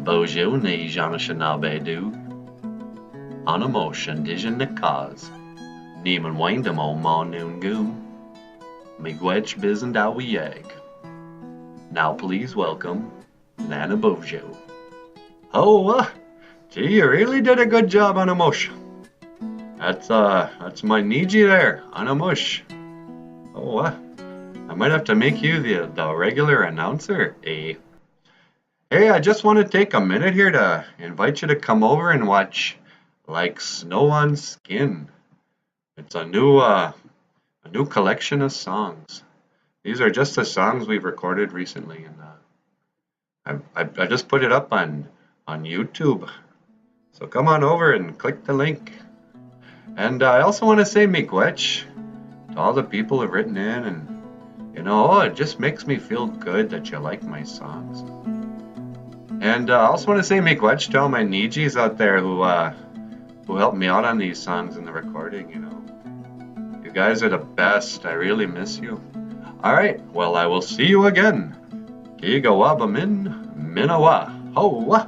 Boozhoo ni Janashanabe do. On emotion dijan the cause. Nieman windem o ma noon goo. Miigwech bizen dawi egg. Now please welcome Nana Boozhoo. Oh, gee, you really did a good job on emotion. That's my Niji there on a mush. Oh, I might have to make you the regular announcer, eh? Hey, I just want to take a minute here to invite you to come over and watch Like Snow on Skin. It's a new collection of songs. These are just the songs we've recorded recently, and I just put it up on YouTube. So come on over and click the link. And I also want to say miigwech to all the people who've written in, and it just makes me feel good that you like my songs. And I also want to say miigwech to all my Nijis out there who helped me out on these songs in the recording. You guys are the best. I really miss you. All right, well, I will see you again. Kigawabamin Minawa. Ho!